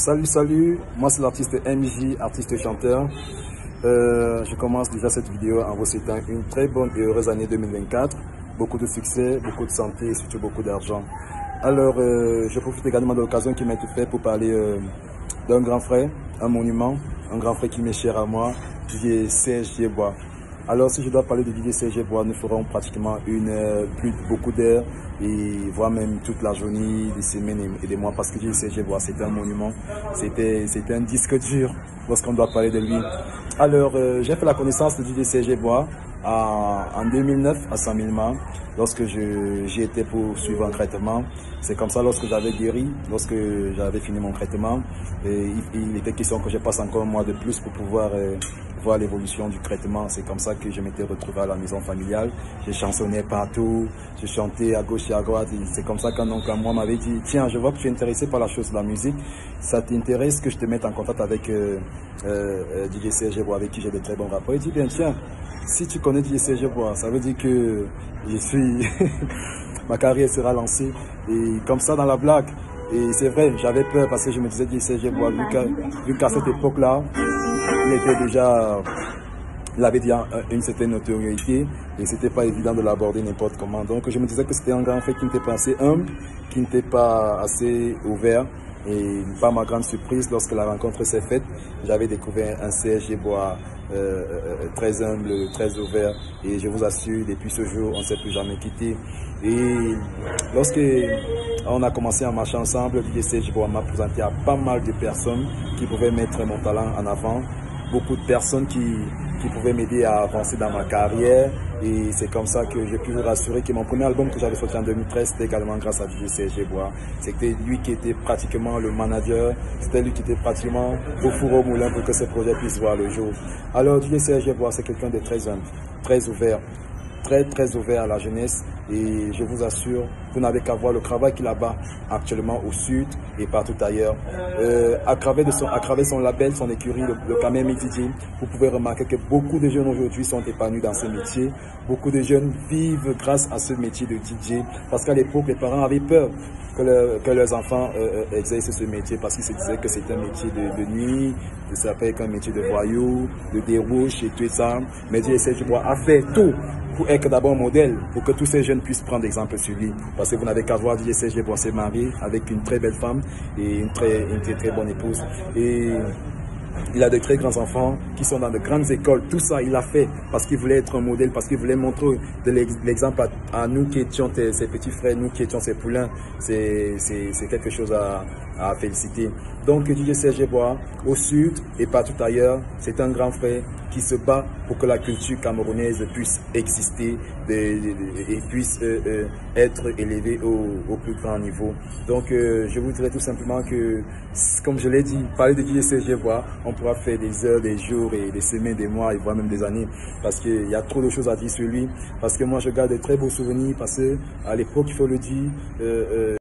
Salut, moi c'est l'artiste MJ, artiste chanteur. Je commence déjà cette vidéo en vous souhaitant une très bonne et heureuse année 2024. Beaucoup de succès, beaucoup de santé et surtout beaucoup d'argent. Alors, je profite également de l'occasion qui m'a été faite pour parler d'un grand frère, un monument, un grand frère qui m'est cher à moi, DJ Serge Yeboah. Alors, si je dois parler de DJ Serge Yeboah, nous ferons pratiquement une heure, plus beaucoup d'heures, et voire même toute la journée, des semaines et des mois, parce que DJ Serge Yeboah, c'était un monument, c'était un disque dur lorsqu'on doit parler de lui. Alors, j'ai fait la connaissance de DJ Serge Yeboah en 2009 à Saint-Milman, lorsque j'y étais pour suivre un traitement. C'est comme ça, lorsque j'avais guéri, lorsque j'avais fini mon traitement, et il était question que je passe encore un mois de plus pour pouvoir voir l'évolution du traitement. C'est comme ça que je m'étais retrouvé à la maison familiale. Je chansonnais partout, je chantais à gauche et à droite. C'est comme ça qu'un oncle à moi m'avait dit: tiens, je vois que tu es intéressé par la chose de la musique. Ça t'intéresse que je te mette en contact avec DJ Serge Yeboah, avec qui j'ai de très bons rapports. Il dit: bien tiens, si tu connais DJ Serge Yeboah, ça veut dire que je suis ma carrière sera lancée. Et comme ça, dans la blague. Et c'est vrai, j'avais peur parce que je me disais: DJ Serge Yeboah, vu qu'à cette époque-là, il avait déjà une certaine notoriété et c'était pas évident de l'aborder n'importe comment. Donc je me disais que c'était un grand frère qui n'était pas assez humble, qui n'était pas assez ouvert. Et par ma grande surprise, lorsque la rencontre s'est faite, j'avais découvert un Serge Yeboah très humble, très ouvert. Et je vous assure, depuis ce jour, on ne s'est plus jamais quitté. Et lorsque on a commencé à marcher ensemble, DJ Serge Yeboah m'a présenté à pas mal de personnes qui pouvaient mettre mon talent en avant. Beaucoup de personnes qui pouvaient m'aider à avancer dans ma carrière. Et c'est comme ça que j'ai pu vous rassurer que mon premier album que j'avais sorti en 2013, c'était également grâce à DJ Serge Yeboah. C'était lui qui était pratiquement le manager, c'était lui qui était pratiquement au four au moulin pour que ce projet puisse voir le jour. Alors DJ Serge Yeboah, c'est quelqu'un de très humble, très ouvert, très ouvert à la jeunesse. Et je vous assure, vous n'avez qu'à voir le travail qu'il abat actuellement au sud et partout ailleurs. À travers son label, son écurie, le Kamemi DJ, vous pouvez remarquer que beaucoup de jeunes aujourd'hui sont épanouis dans ce métier. Beaucoup de jeunes vivent grâce à ce métier de DJ. Parce qu'à l'époque, les parents avaient peur que leurs enfants exercent ce métier parce qu'ils se disaient que c'est un métier de nuit, que ça peut être un métier de voyou, de dérouche et tout ça. Mais DJ Serge Yeboah a fait tout pour être d'abord modèle, pour que tous ces jeunes puissent prendre exemple sur lui. Parce que vous n'avez qu'à voir, DJ Serge Yeboah s'est marié avec une très belle femme et une très bonne épouse. Et il a de très grands enfants qui sont dans de grandes écoles. Tout ça, il l'a fait parce qu'il voulait être un modèle, parce qu'il voulait montrer de l'exemple à nous qui étions ses petits frères, nous qui étions ses poulains. C'est quelque chose à féliciter. Donc DJ Serge Yeboah, au sud et partout ailleurs, c'est un grand frère qui se bat pour que la culture camerounaise puisse exister et puisse être élevée au plus grand niveau. Donc je vous dirais tout simplement que, comme je l'ai dit, parler de DJ Serge Yeboah, on pourra faire des heures, des jours et des semaines, des mois et voire même des années, parce qu'il y a trop de choses à dire sur lui. Parce que moi je garde de très beaux souvenirs, parce qu'à l'époque, il faut le dire,